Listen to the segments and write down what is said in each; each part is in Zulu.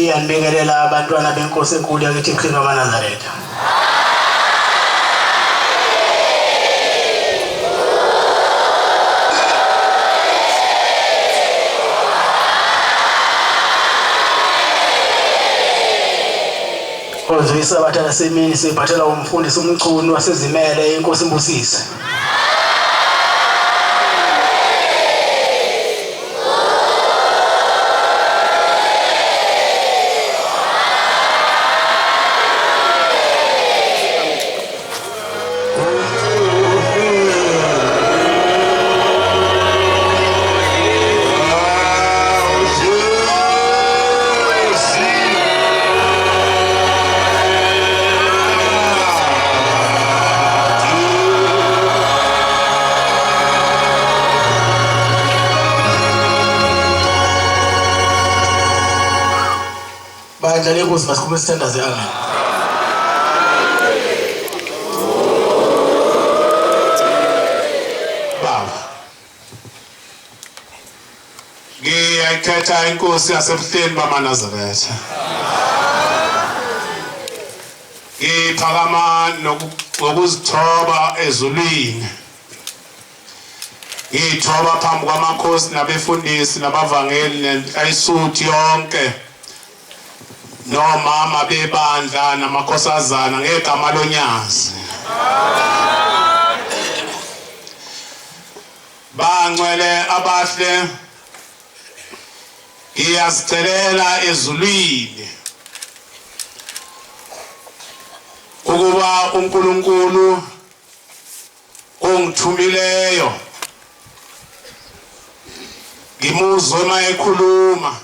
ngiyanibingelela abantwana benkosi enkulu yakithi Kuphakama Nazaretha. Ozwisa abathatha semini sibhathela umfundisi Mchunu wasezimele inkosi Mbusisi. Bandla lenkosi masikhuluma isithandaze angani. Baba. Ngiyayithatha inkosi yasebuhleni bamaNazaretha. Iphakama nokuzithoba ezulwini. Ithoba phambi kwamakhosi nabefundisi nabavangeli ayisuthi yonke. Nomama bebandla namakhosazana ngegama lonyazi. Bangcwele abahle iyasithelela ezulwini ukuba uNkulunkulu ongithumileyo ngimuzwe mayekhuluma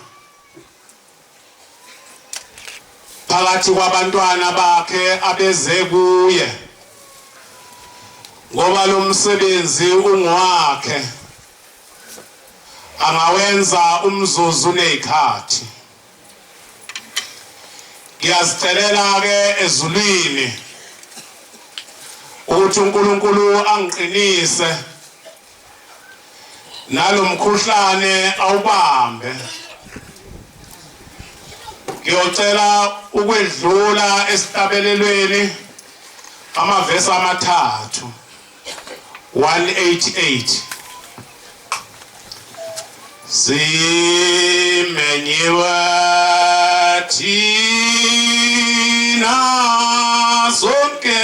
phakathi kwabantwana bakhe abeze kuye ngoba lo msebenzi ungwakhe angawenza umzuzu nezikhathi. Ngiyazitelela ke ezulwini ukuthi uNkulunkulu angiqinise nalomkhuhlane awubambe. Ngiyocela ukwedlula esitabelelweni amavesi amathathu 188 simenyiwe thina sonke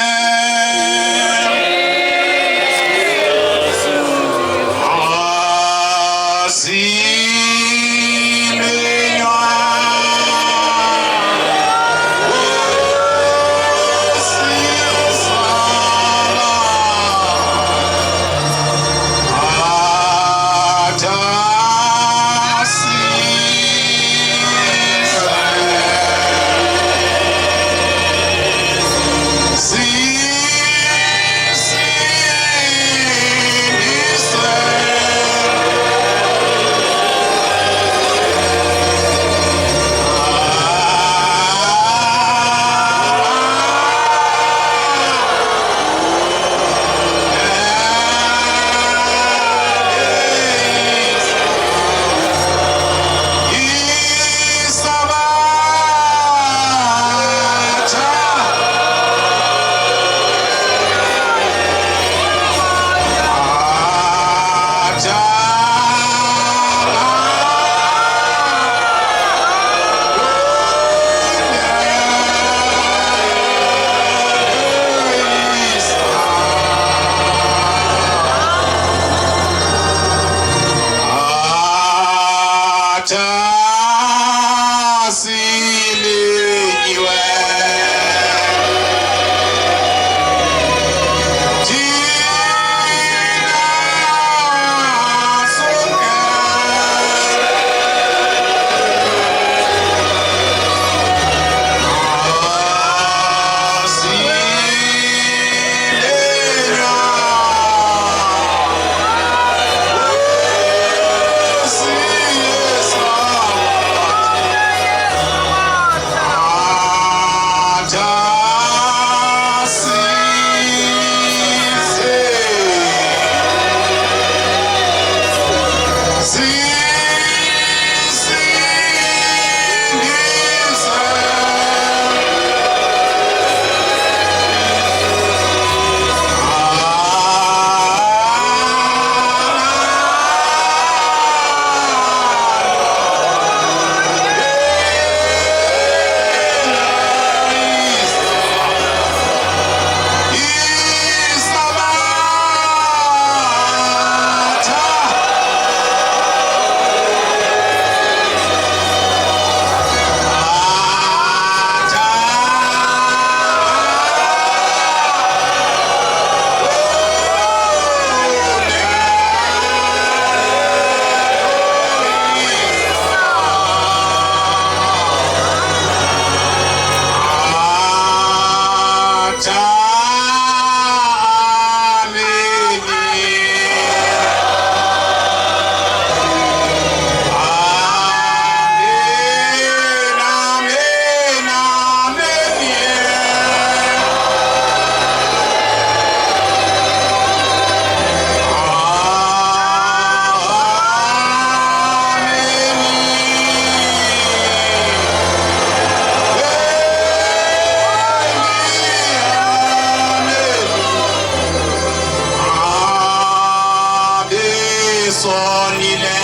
sonile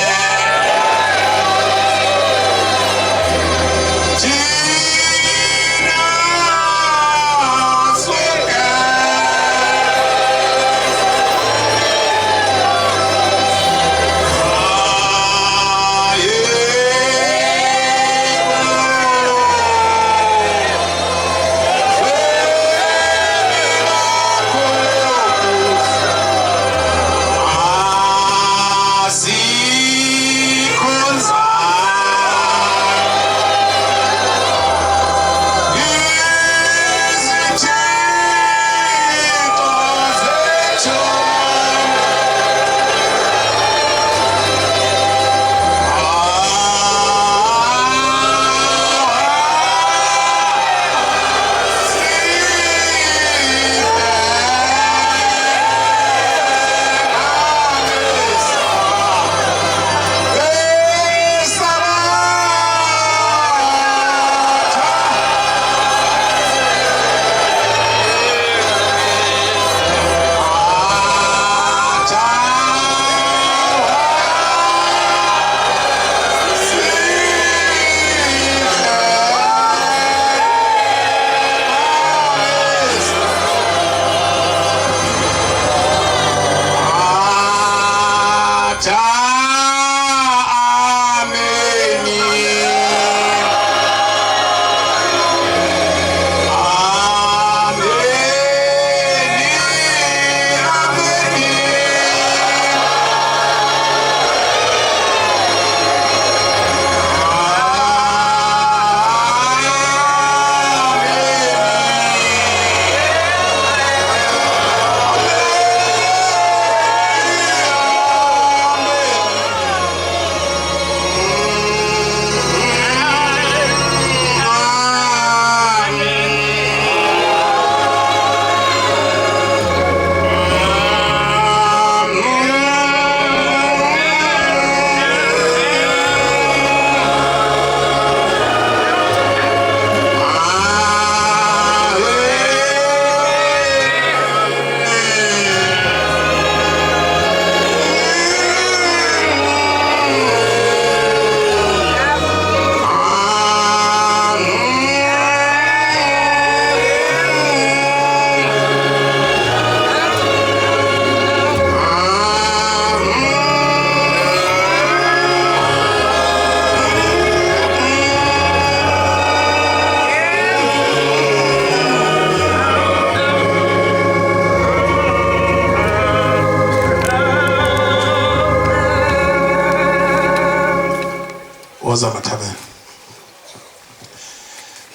Mathabela.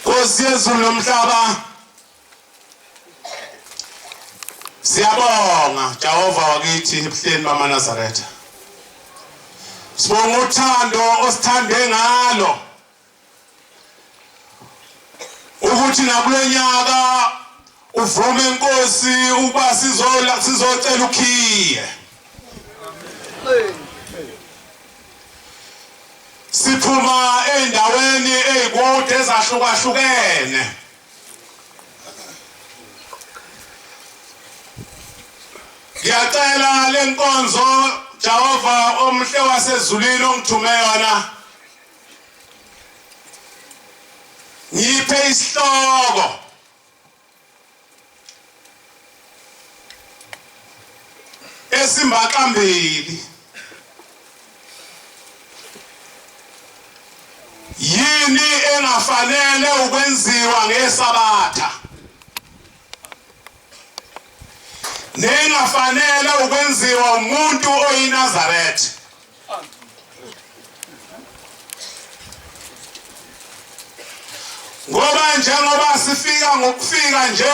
Nkosi yezulu nomhlaba siyabonga Jehova wakithi ebuhleni bamaNazaretha. Sibonga uthando osithande ngalo ukuthi nakulenyaka uvume Nkosi ukuba sizocela ukhiye. Siphuma endaweni ezikude ezahlukahlukene. Ngiyacela lenkonzo Jehova omhle wasezulwini ongithume yona. Ngiphe isihloko esimbaxambili. Yini engafanele ukwenziwa ngeSabatha? Nengafanele ukwenziwa umuntu oyiNazaretha. Ngoba njengoba sifika ngokufika nje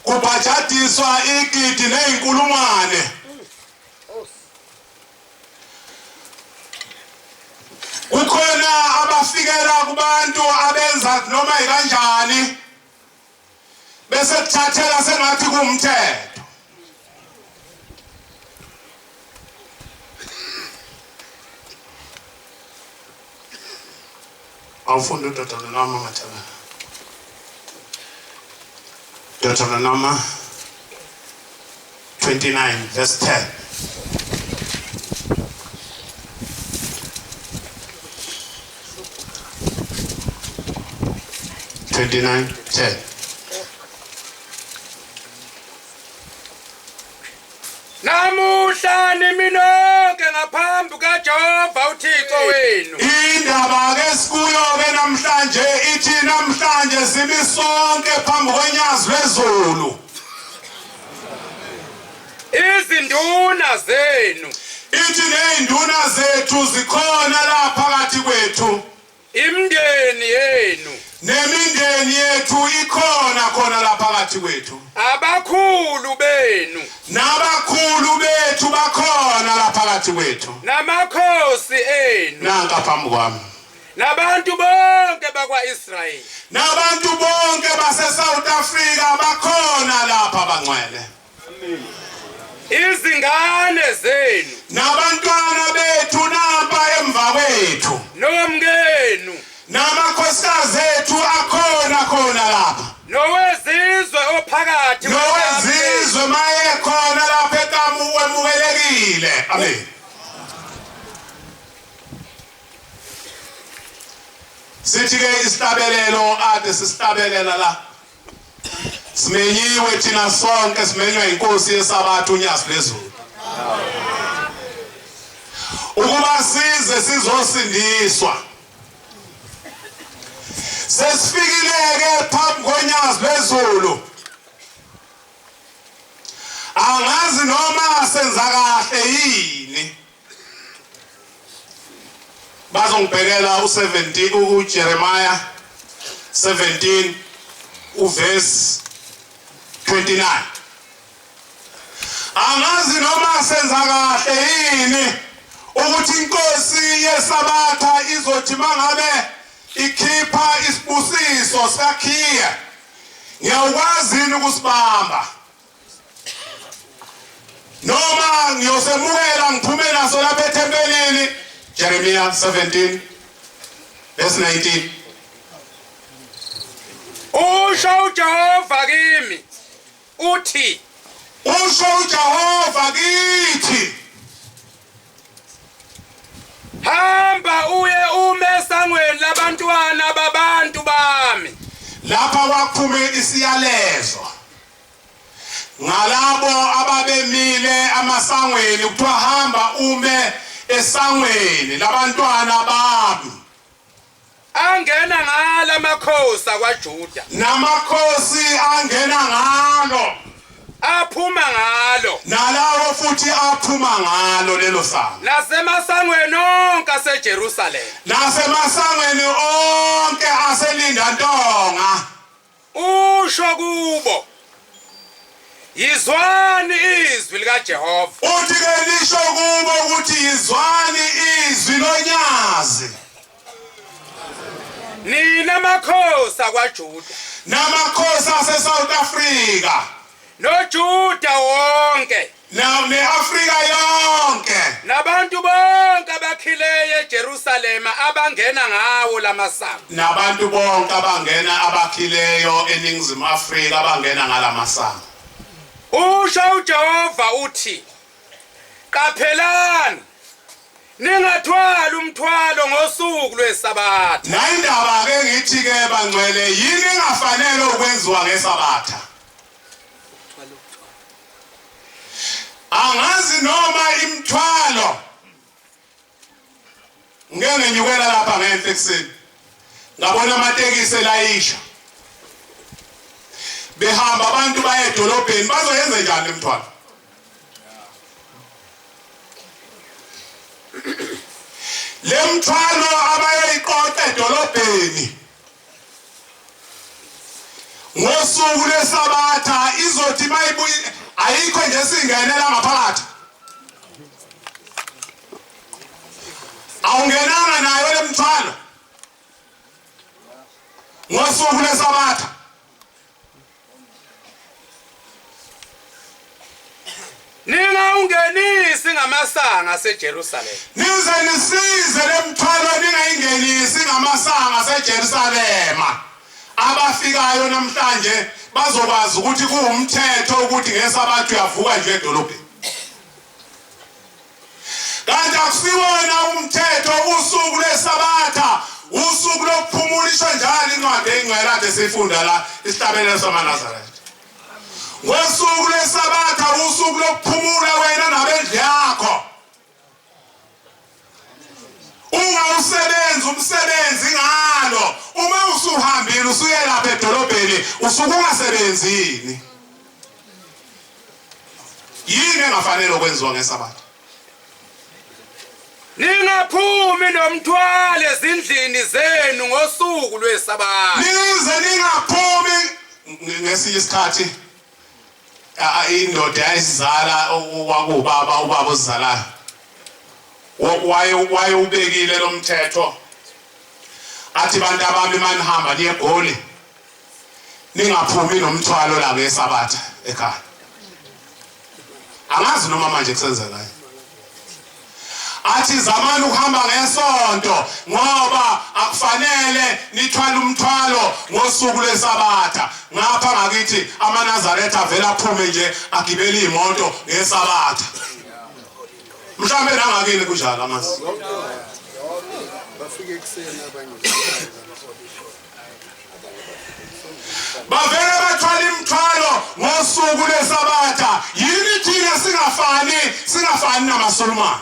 kubhajadiswa igidi nezinkulungwane. Kukhona abafikela kubantu abenza noma ikanjani bese kuthathela sengathi kumthetho. Awufunda Deuteronomy Mathabela. Deuteronomy 29 verse 10. 29:10. Namuhla niminonke ngaphambi kaJehova uThixo wenu. Indaba ke sikuyo ke namhlanje ithi namhlanje sibisonke phambi kwenyazi lezulu. Izinduna zenu. Ithi neinduna zethu zikhona la phakathi kwethu. Imndeni yenu. Nemindeni yethu ikhona khona la phakathi kwethu. Abakhulu benu. Nabakhulu bethu bakhona la phakathi kwethu. Namakhosi enu. Nanka phambi kwami. Nabantu bonke bakwa-Israyeli. Nabantu bonke base-South Africa bakhona lapha bangcwele. Izingane zenu. Nabantwana bethu napha emva kwethu. Nomngenu. Namakhosikazi ethu akhona khona lapha. Nowezizwe ophakathi. Nowezizwe maye khona lapha ekamu wemukelekile. Amen. Sithi ke isitabelelo ade sisitabelela la. Simenyiwe thina sonke simenywa inkosi yesabatha unyazi lezulu. Ukuba size sizosindiswa. Sesifikileke phambi konyazi lezulu. Angazi noma senza kahle yini. Bazongibhekela u17 uJeremiah 17 uverse 29. Angazi noma senza kahle yini ukuthi inkosi yesabatha izothi mangabe ikhipha isibusiso sakhiya ngiyakwazi ukusibamba noma ngiyosemukela ngiphume naso lapha ethempelini. Jeremiah 17 verse 19. Usho uJehova kimi uthi. Usho uJehova kithi. Hamba uye ume esangweni labantwana babantu bami. Lapha kwaphume isiyalezo ngalabo ababemile amasangweni kuthiwa hamba ume esangweni labantwana bami. Angena ngala makhosi akwaJuda. Namakhosi angena ngalo. Aphuma ngalo. Nalawo futhi aphuma ngalo lelo sango. Nasemasangweni onke aseJerusalem. Nasemasangweni onke aseLinda-17. Usho kubo. Yizwani izwi likaJehova. Uthi ke lisho kubo ukuthi yizwani izwi lonyazi. Nina makhosi akwaJuda. Namakhosi ase-South Africa. NoJuda wonke. Ne-Afrika yonke. Nabantu bonke abakhileyo eJerusalem abangena ngawo lamasango. Nabantu bonke abangena abakhileyo eNingizimu Afrika abangena ngalamasanga. Usho uJehova uthi, qaphelani ningathwali umthwalo ngosuku lweSabatha. Nayindaba ke ngithi ke bangcwele yini engafanele ukwenziwa ngeSabatha. Angazi noma imthwalo. Ngeke nginyukela lapha ngenhle ekseni. Ngabona amatekisi elayisha. Behamba abantu baye edolobheni bazoyenza njani imthwalo? Lemthwalo abayiqoqa edolobheni ngosuku lweSabatha izothi mayibuyi ayikho nje singenela ngaphakathi. Awungenanga nayo lemthwalo ngosuku lweSabatha. Ningaungenisi ngamasanga aseJerusalem. Nize nisize lemthwalo ningayingenisi ngamasanga aseJerusalem. Abafikayo namhlanje bazokwazi ukuthi kuwumthetho ukuthi ngeSabatha uyavuka nje edolobheni. Kanti akusiwona umthetho usuku lweSabatha usuku lokuphumulisha njalo incwadi engcwele ade sifunda la isihlabelelo samaNazaretha. Ngosuku lwesabatha usuku lokuphumula wena nabendlu yakho. Ungawusebenzi umsebenzi ngalo. Uma usuhambile usuye lapha edolobheni usuke ungasebenzini. Yini engafanele ukwenziwa ngesabatha? Ningaphumi nomthwalo ezindlini zenu ngosuku lwesabatha. Nize ningaphumi ngesinye isikhathi indoda yayizala wakubaba ubaba ozalayo. Waye ubekile lo mthetho. Athi bantu abami manihamba niye eGoli. Ningaphumi nomthwalo la ngesabatha ekhaya. Angazi noma manje kusenzekayo. Athi zamani ukuhamba ngesonto ngoba akufanele nithwale umthwalo ngosuku lwesabatha. Ngapha ngakithi amaNazaretha avela aphume nje agibele imoto ngesabatha. Mhlambe nangakini kunjalo amazi. Bafike ekseni abanye. Bavele bathwala imithwalo ngosuku lwesabatha. Yini thina singafani namaSulumane?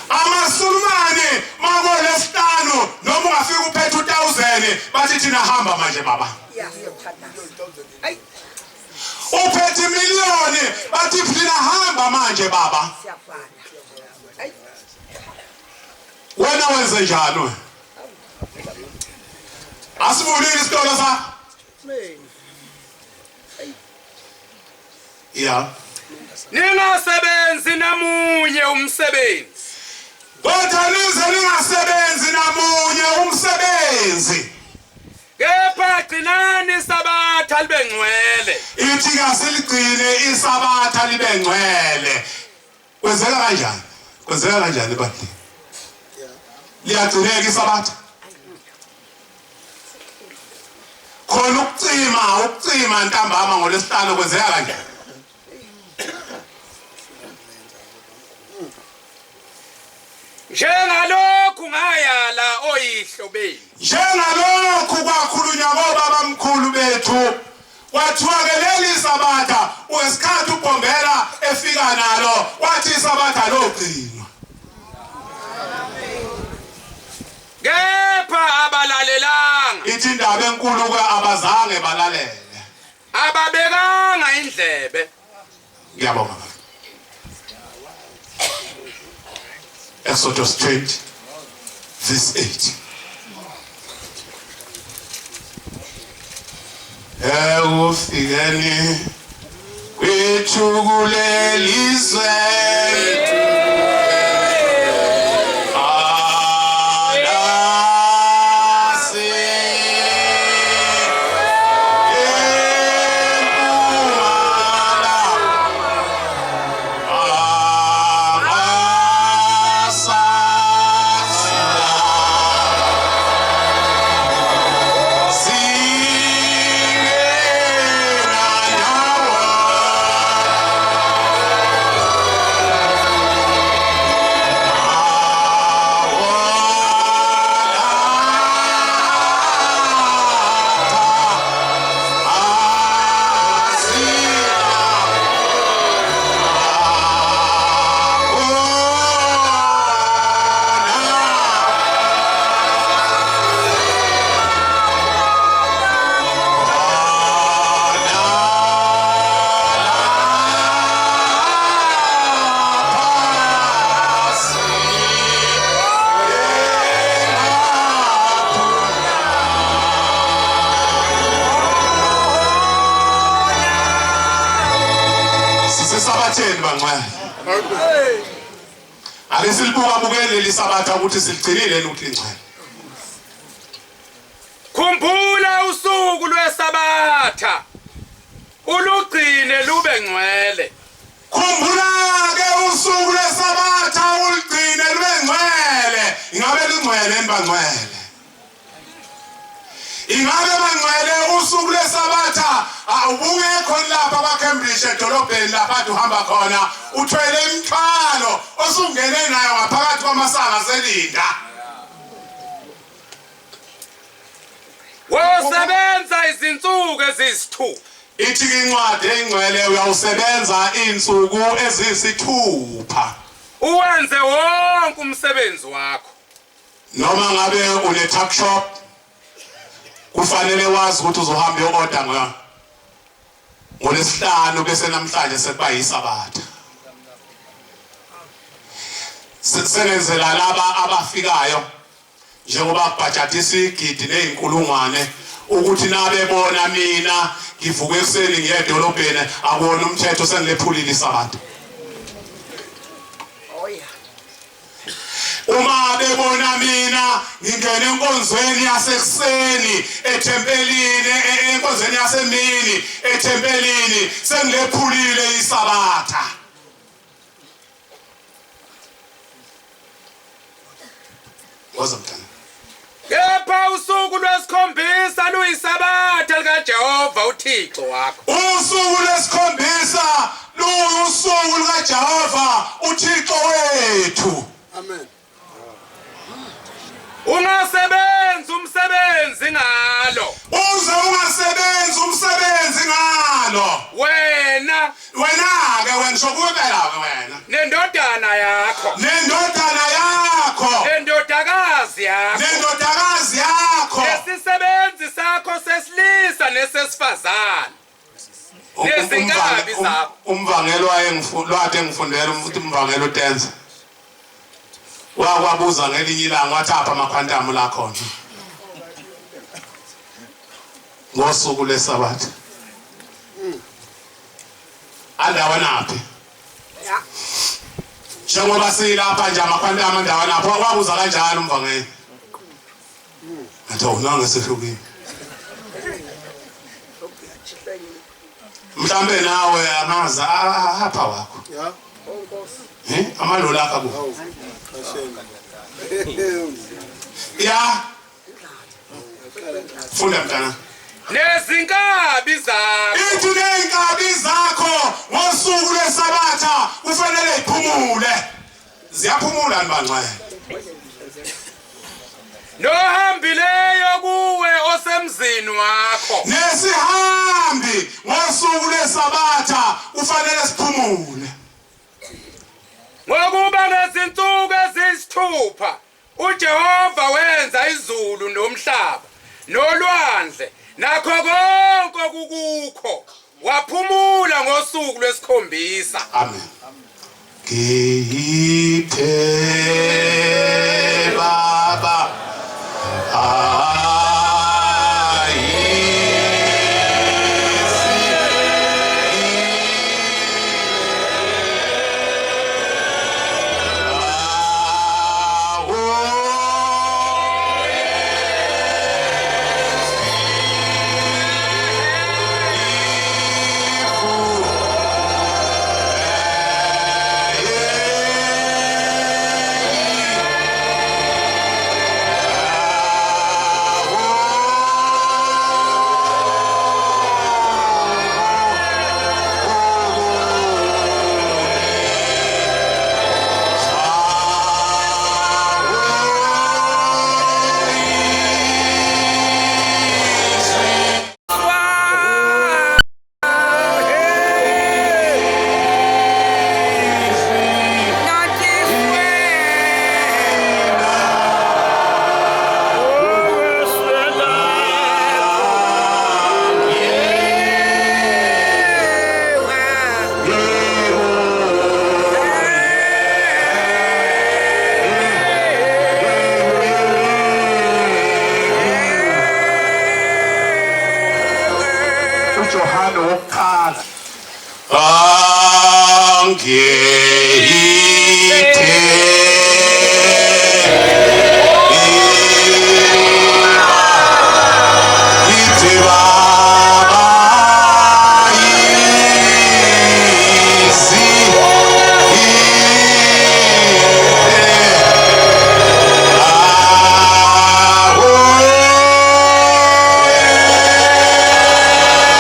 AmaSulumane makolesihlanu noma ungafika uphethe 1000 bathi thina hamba manje baba. Uphethe miliyoni bathi thina hamba manje baba. Wena wenze njalo. Asivulile isitolo sa. Yeah. Ningasebenzi namunye umsebenzi. Kodwa nize ningasebenzi namunye umsebenzi. Kepha gcinani isabatha libe ngcwele. Ithi kaseligcine isabatha libe ngcwele. Kwenzeka kanjani? Kwenzeka kanjani bathi? Liyagcineka isabatha. Khona ukucima ntambama ngolesihlanu kwenzeka kanjani? Njengalokhu ngayala oyihlobeni. Njengalokhu kwakhulunywa ngobabamkhulu bethu kwathiwa ke leli sabatha wesikhathi uBhombela efika nalo wathi isabatha logcinwa. Kepha abalalelanga. Ithi indaba enkulu ke abazange balalele. Ababekanga indlebe. Ngiyabonga. Exodus 20 verse 8. Ufikeni kwethu kulelizwe. Ake silibuka leli sabatha ukuthi siligcinile ukuthi ingcwele. Khumbula usuku lwesabatha. Ulugcine lube ngcwele. Khumbula ke usuku lwesabatha ulugcine lube ngcwele. Ingabe lingcwele bangcwele. Ingabe bangcwele usuku lwesabatha awubuke khona lapha kwaCambridge edolobheni lapha uhamba khona uthwele imithwalo osungene nayo ngaphakathi kwamasanga selinda wosebenza izinsuku ezisithupha ithi incwadi engcwele uyawusebenza insuku ezisithupha uwenze wonke umsebenzi wakho noma ngabe une tuck shop kufanele wazi ukuthi uzohamba uyorder ngolesihlanu bese namhlanje sekuba yisabatha senzela laba abafikayo njengoba kubhajatisa igidi nezinkulungwane ukuthi nabebona mina ngivuke ekseni ngiye edolobheni akubona umthetho sengilephulile isabatha uma bebona mina ngingena enkonzweni yasekuseni ethempelini enkonzweni yasemini ethempelini sengilephulile isabatha wazamthana kepha usuku lwesikhombisa luyisabatha likaJehova uThixo wakho usuku lwesikhombisa lusuku likaJehova uThixo wethu Amen. ungasebenzi umsebenzi ngalo uze ungasebenzi umsebenzi ngalo wena ke wena shokubela wena nendodana yakho nendodana yakho nendodakazi yakho nesisebenzi sakho sesilisa nesesifazane nezinkabi zakho umvangelo lwade engifundela ukuthi umvangelo utenze wakwabuza ngelinye ilanga wathi apha amakhwantamu la khona ngosuku lesabatha andawanaphi njengoba silapha nje amakhwantamu andawanaphi wabuza kanjani umvangelo athi awunanga sehlukile mhlambe nawe amaza apha wakho Ya. amalolo akho ku ya funda mntana nezinkabi zakho ithi ney'nkabi zakho ngosuku lwesabatha kufanele iphumule ziyaphumula nibangcwele nohambileyo kuwe osemzini wakho nesihambi ngosuku lwesabatha kufanele siphumule ngokuba ngezinsuku ezisithupha uJehova wenza izulu nomhlaba nolwandle nakho konke okukukho waphumula ngosuku lwesikhombisa amen ngiyithe baba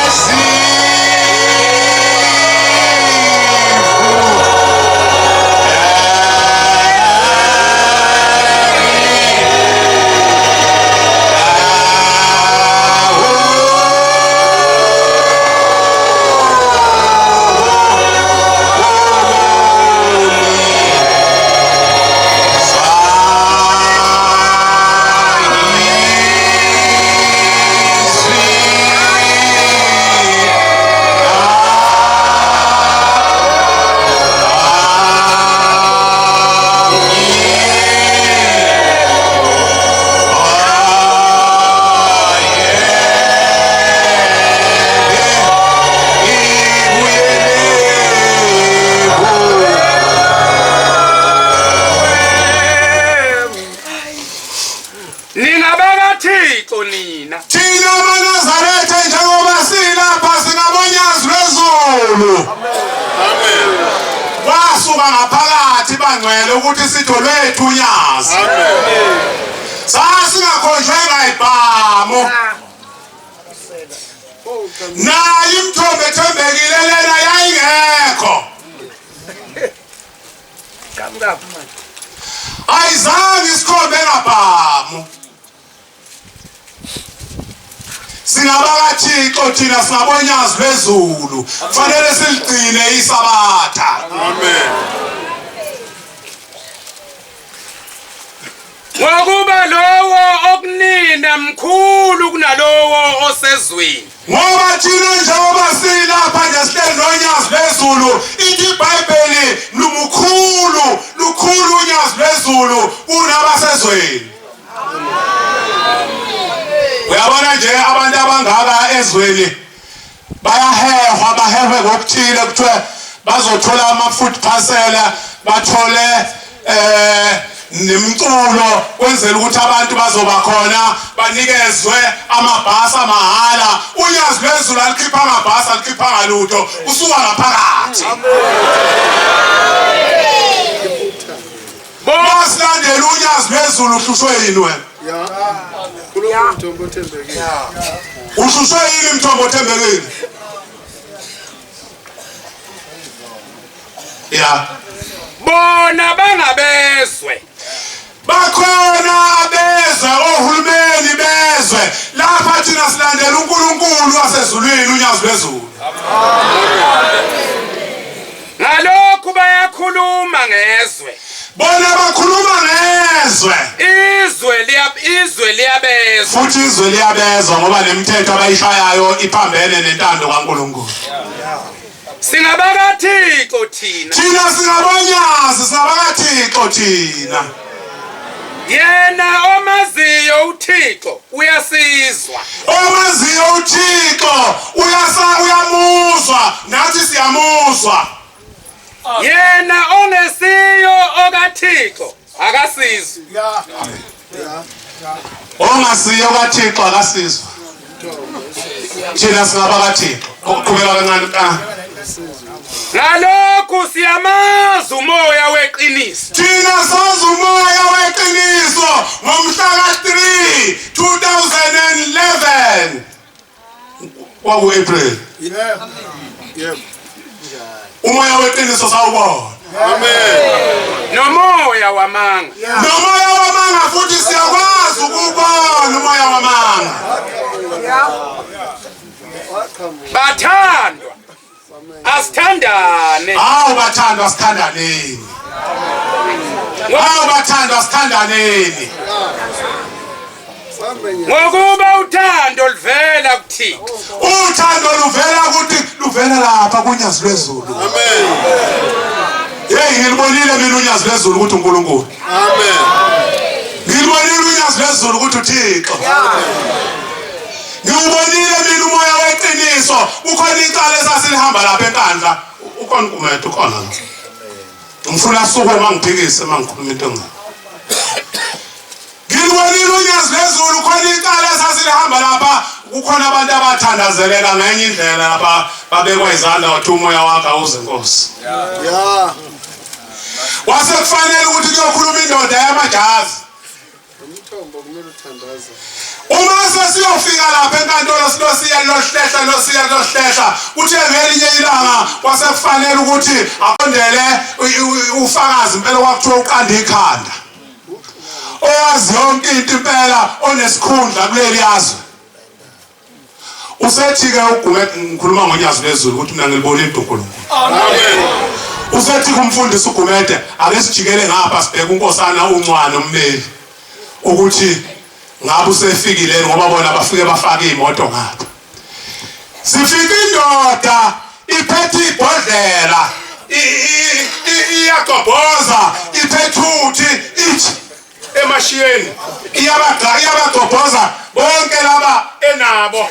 See lwezulu wasuka ngaphakathi bangcwele ukuthi sitho lwethu unyazi sasingakhonjwanga ibhamu naye imithombo ethembekile lena yayingekho ayizange isikhombe ngabhamu singabakaThixo thina singabonyazi lwezulu kufanele siligcine isabatha amen ngokuba lowo okunina mkhulu kunalowo osezweni ngoba thina njengoba silapha nje sihleli nonyazi lwezulu ithi iBhayibheli lukhulu unyazi lwezulu kunabasezweni uyabona nje abantu abangaka ezweni bayahehwa bahehwe ngokuthile kuthiwe bazothola ama-food parcel bathole nemculo kwenzela ukuthi abantu bazoba khona banikezwe amabhasi amahala unyazi lwezulu alikhipha amabhasi alikhipha ngalutho usuka ngaphakathi bosilandela unyazi lwezulu uhlushwe yini wena uhlushwe yini mthombo othembekile ya bona bangabezwe bakhona abezwe ohulumeni bezwe lapha thina silandela uNkulunkulu wasezulwini unyazi lwezulu ngalokhu bayakhuluma ngezwe bona bakhuluma ngezwe izwe liyabezwa futhi izwe liyabezwa ngoba nemithetho abayishayayo iphambene nentando kaNkulunkulu singabakaThixo thina singabonyazi singabakaThixo thina yena omaziyo uThixo uyasizwa omaziyo uThixo uyamuzwa nathi siyamuzwa yena ongesiyo okaThixo akasizwe ongasiyo kaThixo akasizwa thina singabakaThixo qhubeka kancane ngalokhu siyamazi umoya weqiniso thina sazi umoya weqiniso ngomhla ka-3 2011 kwaku-April umoya weqiniso sawubona nomoya wamanga futhi siyakwazi ukubona umoya wamanga bathandwa asithandane hawu bathandwa asithandaneni ngokuba uthando luvela kuThixo uthando luvela lapha kunyazi lwezulu ngilibonile mina unyazi lwezulu ukuthi uNkulunkulu ngilibonile unyazi lwezulu ukuthi uThixo ngiwubonile mina umoya weqiniso kukhona icala esasilihamba lapha enkandla ukhona ukumeda ukhona ngifuna suku mangiphikise mangikhuluma into engako ngilibonile unyazi lwezulu khona icala esasilihamba lapha kukhona abantu abathandazeleka ngenye indlela lapha babekwa izandla wathi umoya wakhe awuze Nkosi wase kufanele ukuthi kuyokhuluma indoda yamajazi uma sesiyofika lapha enkantolo silosiya kuthi ngelinye ilanga wasekufanele ukuthi aqondele ufakazi impela kwakuthiwa uqanda ikhanda oyazi yonke into impela onesikhundla kuleli yazwe usethi-ke ugume ngikhuluma ngonyazi lwezulu ukuthi mina ngilibona into uNkulunkulu usethi kumfundisi uGumede ake sijikele ngapha sibheke unkosana uNcwane ummeli ukuthi ngabe usefikile ngoba bona bafike bafaka imoto ngapha sifika indoda iphethe ibhodlela iyagobhoza iphethe uthi ithi emashiyeni iyabagobhoza bonke laba enabo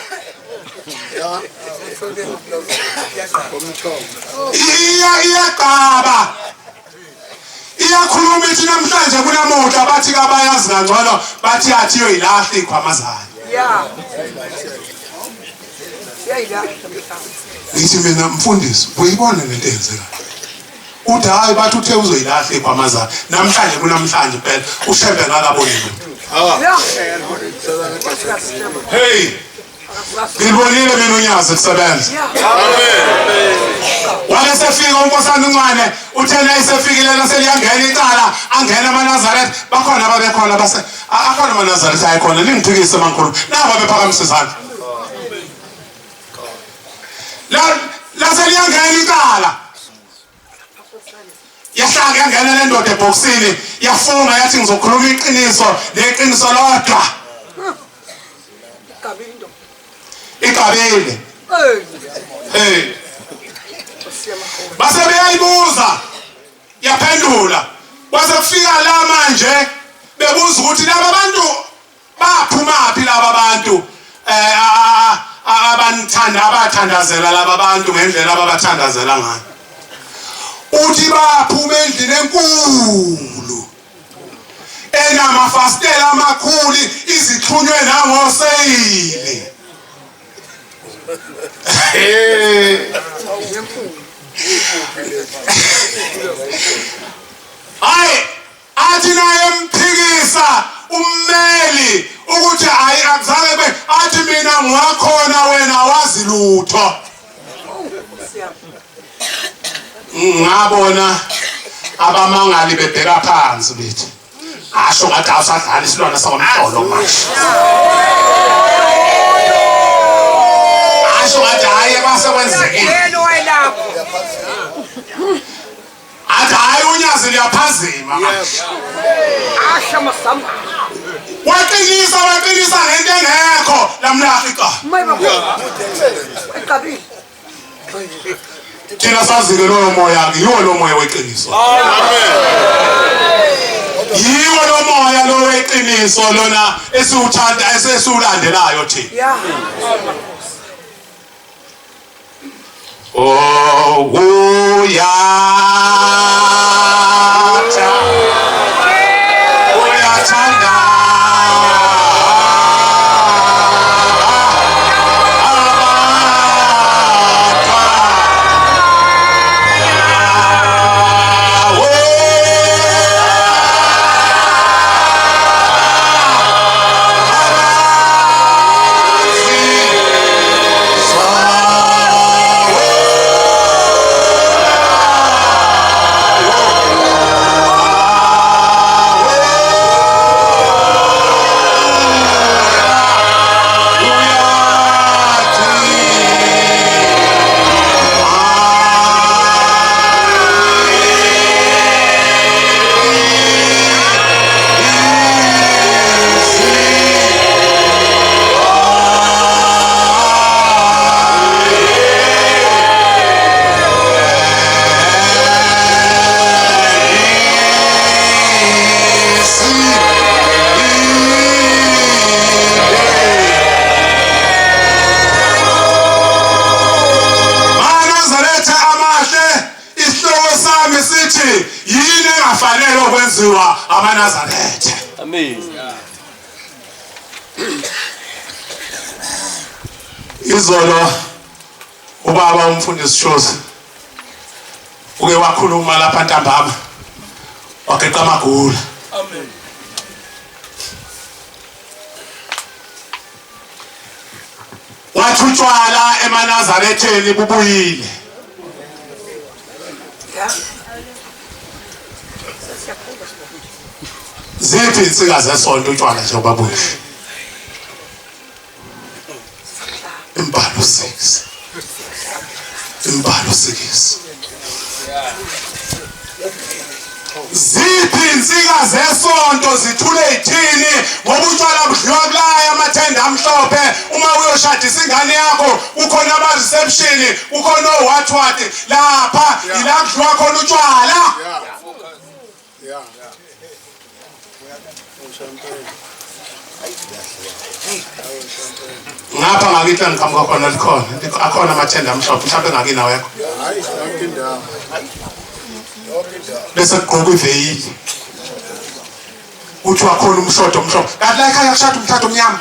iyaqaba iyakhuluma ithi namhlanje kunamuhla bathi kabayazi kangcono bathi athiyo ilahla ikhwamazana Ngithi mina mfundisi uyibona lento eyenzeka. Uthi hayi bathi uthe uzoyilahla ekwamazana. Namhlanje kunamhlanje phela uShembe ngakabonile. Hey. Ngibonile mina unyazi kusebenza. Wake sefika unkosana uncane uthena esefikile laseliyangena icala angena amaNazaretha bakhona ababekhona base akhona amaNazaretha ayikhona ningiphikise mankulu naba bephakamisa izandla. La seliyangena icala yahlanga yangena le ndoda eboxini yafunga yathi ngizokhuluma iqiniso neqiniso lodwa. Ikabile. Hey. Base beyayibuza yaphendula. Base kufika la manje bebuza ukuthi laba bantu baphuma phi laba bantu abanthanda abathandazela laba bantu ngendlela ababathandazela ngayo. Uthi baphuma endlini enkulu enamafastela amakhulu izixhunywe nangoseyili. Hayi athi naye mphikisa ummeli ukuthi hayi akuzange be athi mina ngiwakhona wena wazi lutho. Ngabona abamangali bebheka phansi bethi asho ngathi awusadlala isilwana sakwamhlolo manje. Asho ngathi hayi base kwenzekile. Yena wayelapho. Athi hayi unyazi liyaphazima manje. Asha masamba. Waqinisa ngento engekho lamlafika. Ekabili. Thina sazi-ke loyo moya yiwo lo moya weqiniso. Amen. Yiwo lo moya lo weqiniso lona esiwuthanda esiwulandelayo thina. Yeah. Oh uyathanda amaNazaretha. Amen. Izolo ubaba umfundisi Shosi uke wakhuluma lapha ntambama wageqa amagula. Amen. Wathutshwala emaNazaretheni bubuyile. Ziphi insika zesonto utshwala nje babushi. Imbalo 6. Imbalo 6. Ziphi insika zesonto zithule ithini ngoba utshwala budliwa kulaya amathenda amhlophe uma uyoshadisa ingane yakho ukhona ama reception ukhona what lapha ila kudliwa khona utshwala. Ngapha ngakithi ngiqhamuka khona likhona akhona amathenda amhlophe mhlawumbe ngakini awekho. Hayi yonke indawo. Bese kuqoqa iveyili uthi wakhona umshodo kanti la ekhaya kushada umthatho omnyama.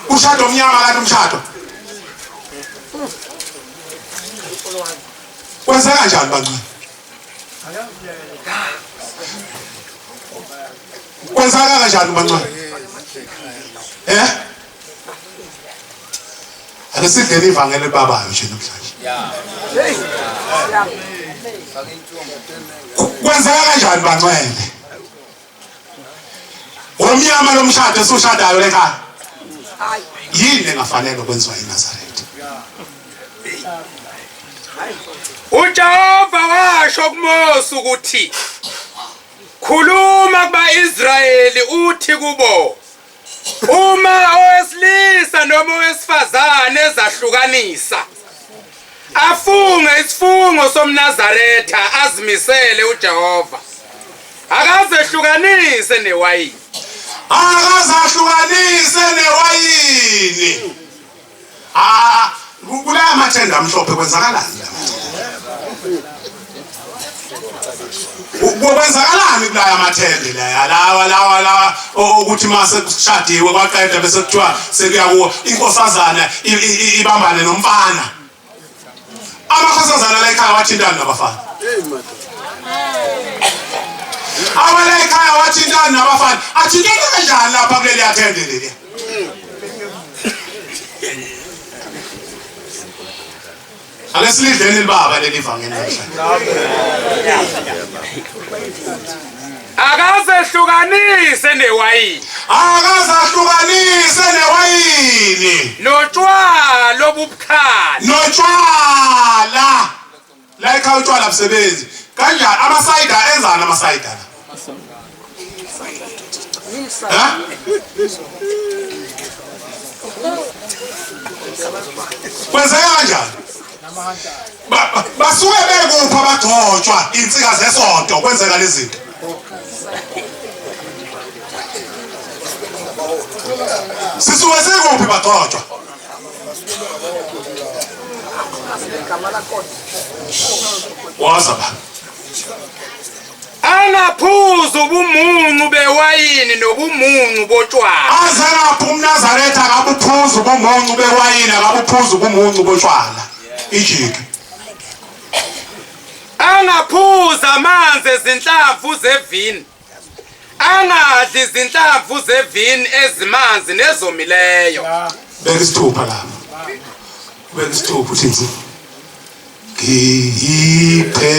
Ushado omnyama kanti umshado. Kwenzeka kanjani banqini? Kwenzeka kanjani banqini? Ake sidleni ivangeli babayo nje namhlanje. Kwenzeka kanjani banqele? Omnyama lo mshado esushadayo lekhaya. Yini engafanele ukwenziwa eNazaretha? uJehova washo kuMose ukuthi khuluma kuba-Israyeli uthi kubo uma owesilisa noma owesifazane ezahlukanisa afunge isifungo somNazaretha azimisele uJehova akazehlukanise newayini. Akazahlukanise newayini. Kula mathenda amhlophe kwenzakalani la? Kwenzakalani kula mathende la? Lawa ukuthi mase kushadiwe kwaqeda bese kuthiwa sekuya kuwo inkosazana ibambane nomfana. Amakhosazana la ekhaya wathintana nabafana. Awala ekhaya wathintana nabafana. Athintana kanjani lapha kuleli athende leli? Alesilidleni libaba leli vangeli namhlanje. Akazehlukanise newayini. Akazahlukanise newayini. Notshwala obubukhali. Notshwala. La ekhaya utshwala busebenzi. Kanjani amasayida enzana amasayida la? Kwenzeka kanjani? Basuke bekupha bagcotshwa insika zesonto kwenzeka lezi zinto. Sisuke sekuphi bagcotshwa? Wasaba. Angaphuza ubumuncu bewayini nobumuncu botshwala. Azanapha umNazaretha akabuphuza ubumuncu bewayini akabuphuza ubumuncu botshwala. Ijiki. Angaphuza amanzi ezinhlamvu zevini. Angadli izinhlamvu zevini ezimanzi nezomileyo. Beka isithupha lapha. Beka isithupha uthi ngiphe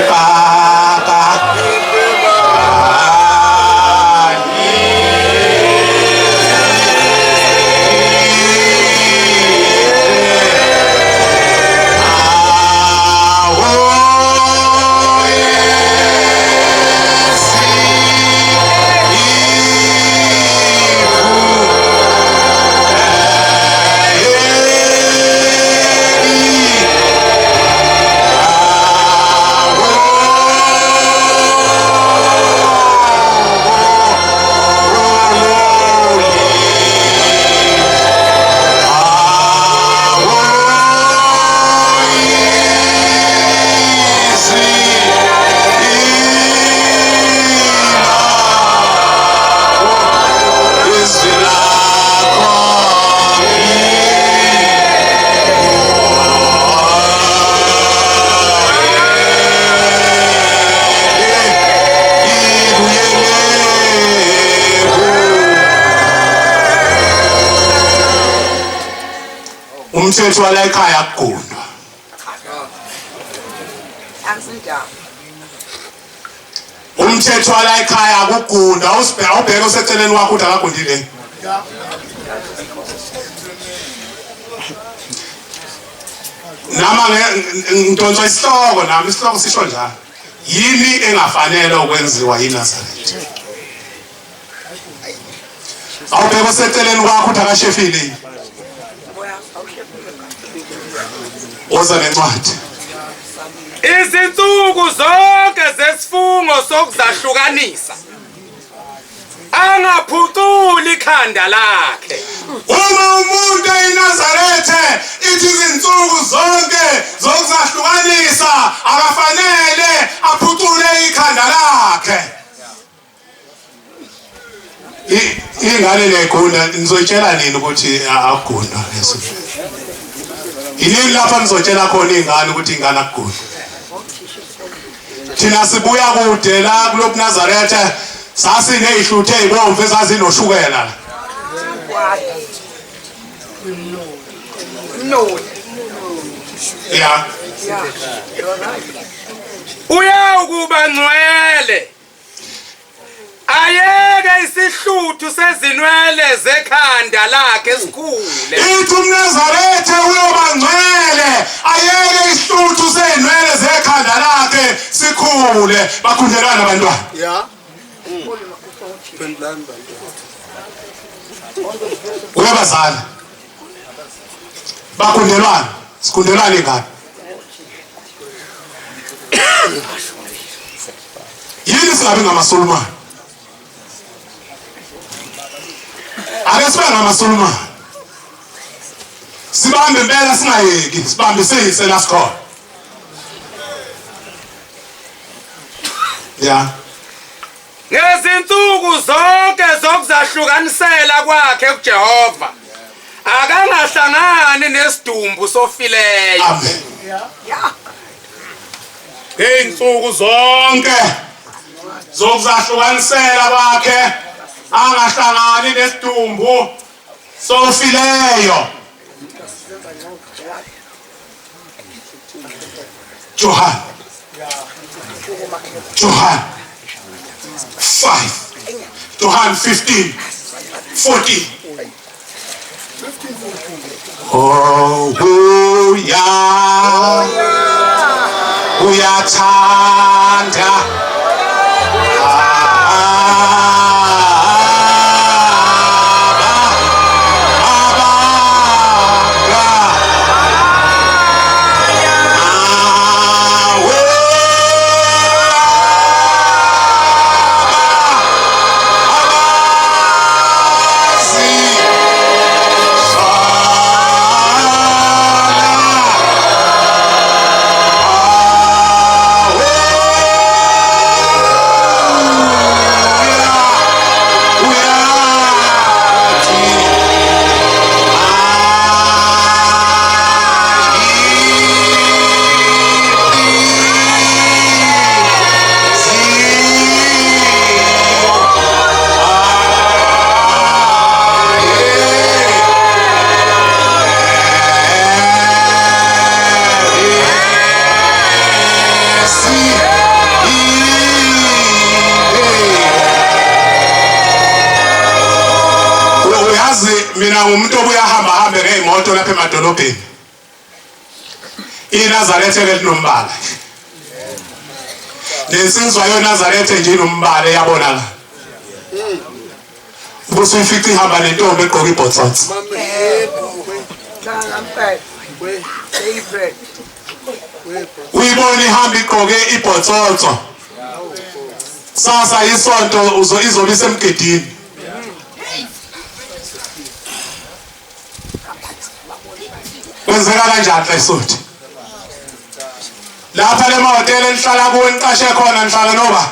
baba umthetho wala ekhaya akugundwa. Umthetho wala ekhaya akugunda awubheka useceleni wakho uthi akagundile. Nama ngidonsa isihloko nami isihloko sisho njalo. Yini engafanele ukwenziwa eNazaretha? Awubheka useceleni wakho uthi akashefile. Oza nencwadi. Izinsuku zonke zesifungo sokuzahlukanisa angaphuculi ikhanda lakhe. Uma umuntu eNazaretha ithi izinsuku zonke zokuzahlukanisa akafanele aphucule ikhanda lakhe. ingane legunda nizoyitshela nini ukuthi akugunda leso yini lapha nizotshela khona ingane ukuthi ingane akugunda thina sibuya kude la kulobu Nazaretha sasiney'hluthe ey'bomvu ezazinoshukela No. ya Uyawukuba ngcwele. Ayeke isihluthu sezinwele zekhanda lakhe esikhule. ithi umNazaretha uyoba ngcwele ayeke isihluthu sey'nwele zekhanda lakhe sikhule bakhundelana abantwana Yeah. uyabazali bakhundelwana sikhundelwana ingane yini singabi ngamasulumane ake sibe ngamasulumane sibambe impela singayeki sibambisise la sikhona ya Ngezinsuku zonke zokuzahlukanisela kwakhe kuJehova. Akangahlangani nesidumbu sofileyo. amen Yeah. ngey'nsuku zonke zokuzahlukanisela kwakhe angahlangani nesidumbu sofileyo John 5 John 15:14 Oh yeah uyathanda mina umuntu obuya hamba ngey'moto lapha emadolobheni iNazaretha ke linombala nensizwa yoNazaretha nje inombala eyabonakala ubusuyifica ihamba nentombi egqoka ibhotsotsi uyibona ihamba igqoke ibhotsotso sasa isonto izobe isemgedini kwenzeka kanjani lesothi lapha le mahhotela enihlala kuwo niqashe khona nihlala noba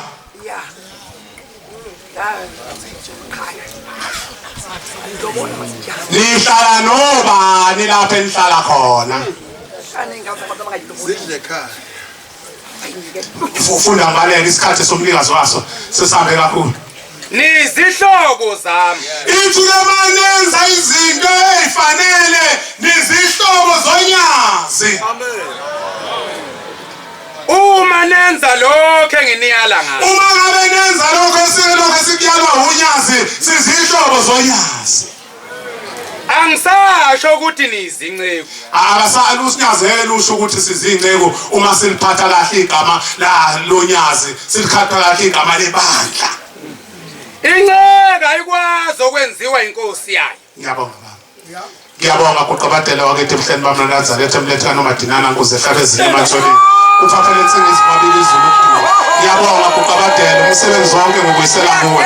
nihlala nobani lapha enihlala khona ufunda ngibaleka isikhathi somlikazi waso sisambe kakhulu Nizihlobo zami. ithi lemanenza izinto ezifanele nizihlobo zonyazi Uma nenza lokho enginiyala ngakho. uma ngabe nenza lokho esikuyalwa unyazi sizihlobo zonyazi Angisasho ukuthi nizinceku. akasali usinyazele usho ukuthi sizinceku uma siliphatha kahle igama la lonyazi silikhatha kahle igama lebandla Inceka ayikwazi okwenziwa inkosi yayo. ngiyabonga baba ngiyabonga kuqabadela wakithi ebuhleni bami Nazaretha emletha nomadinana nkuze ehlabe ezini emathoneni kuphaphela insingisi babili izulu kuduka ngiyabonga kuqabadela umsebenzi wonke ngokuyisela kuwe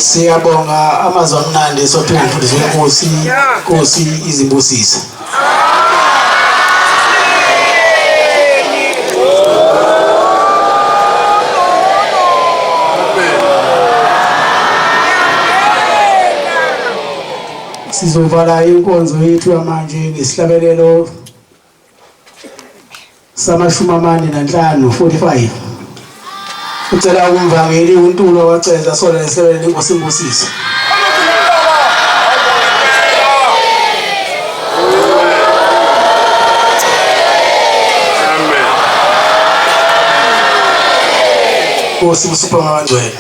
Siyabonga amazwi amnandi sophinde ngifundiswe Nkosi izimbusise. Sizovala inkonzo yethu yamanje ngesihlabelelo sama-45. Ucela umvangeli uNtulo waceza sona lesebele Nkosi Mbusisi. Nkosi busipha ngangcwele.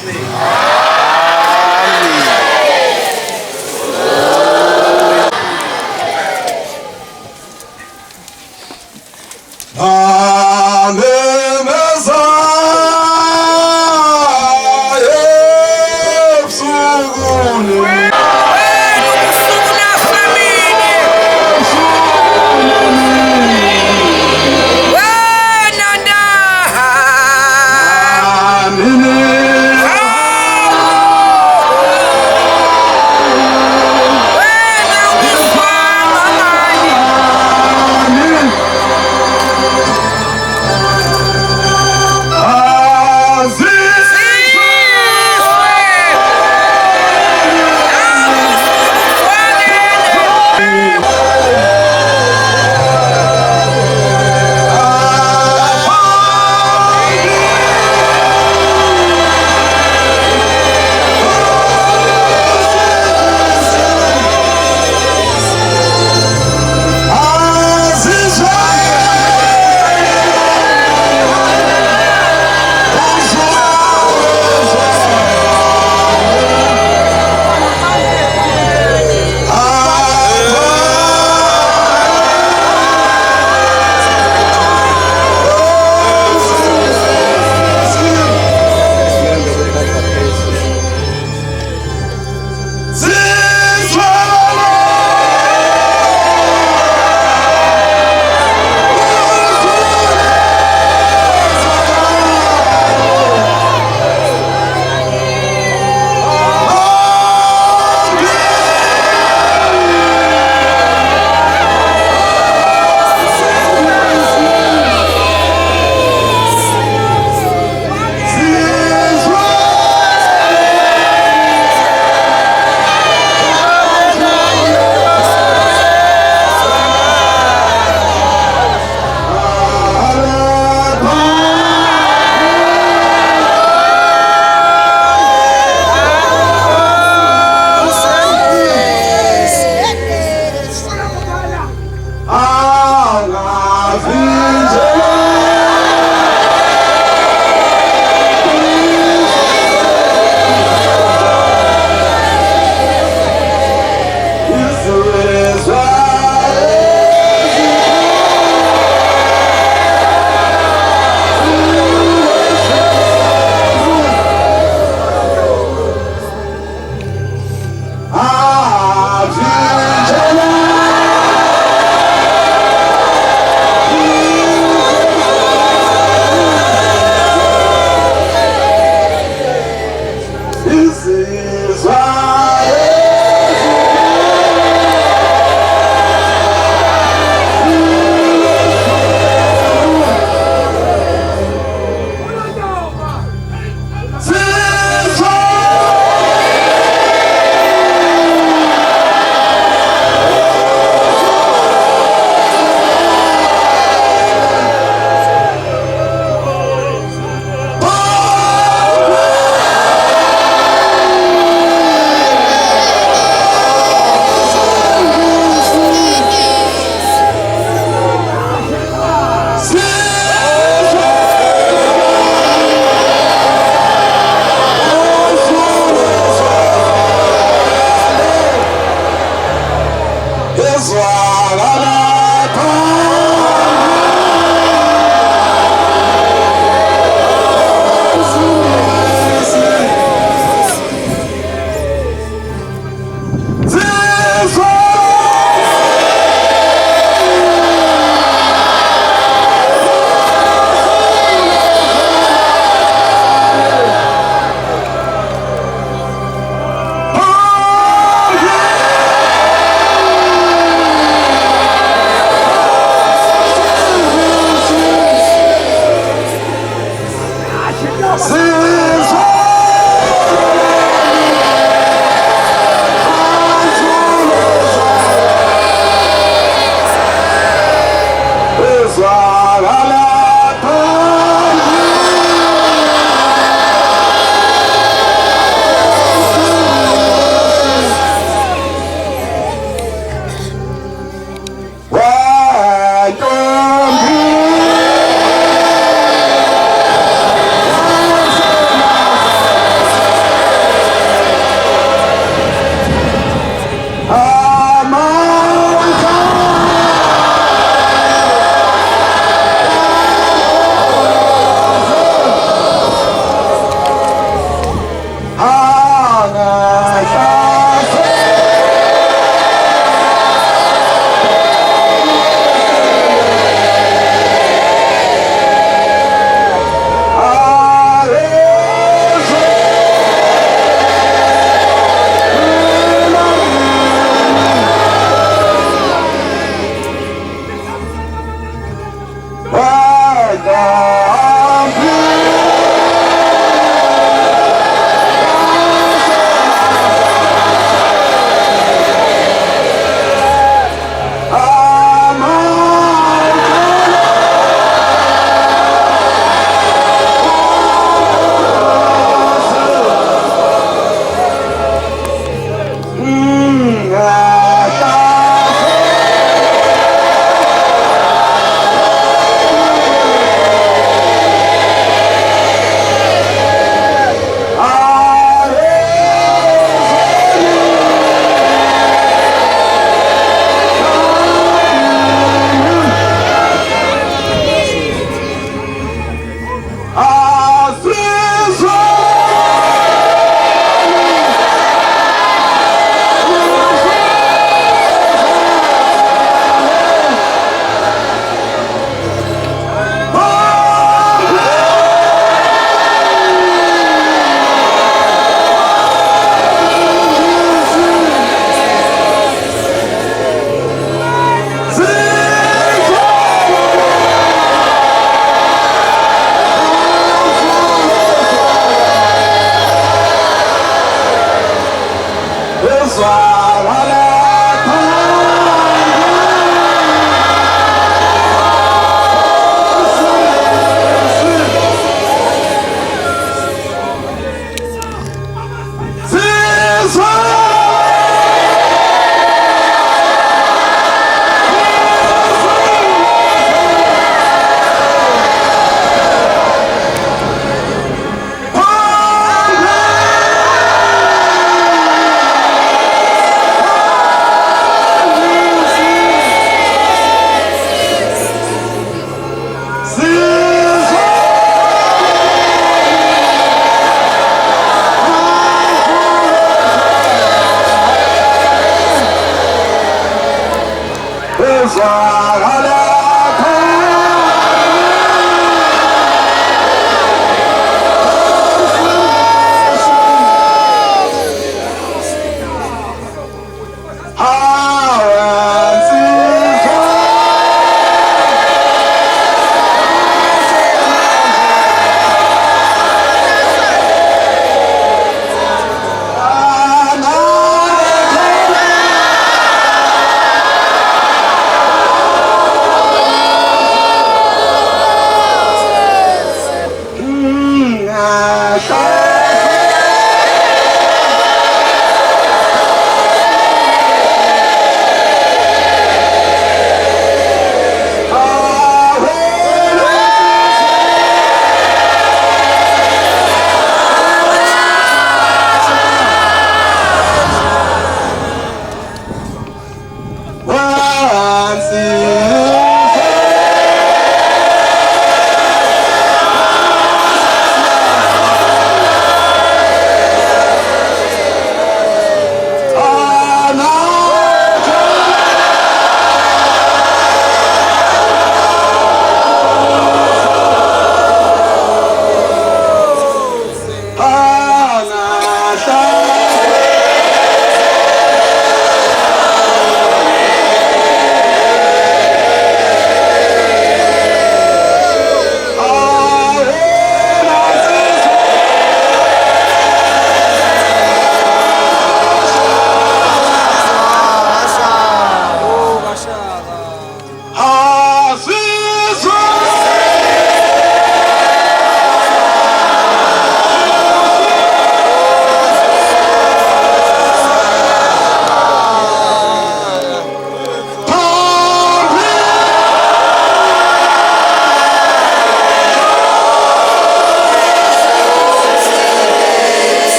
Israel.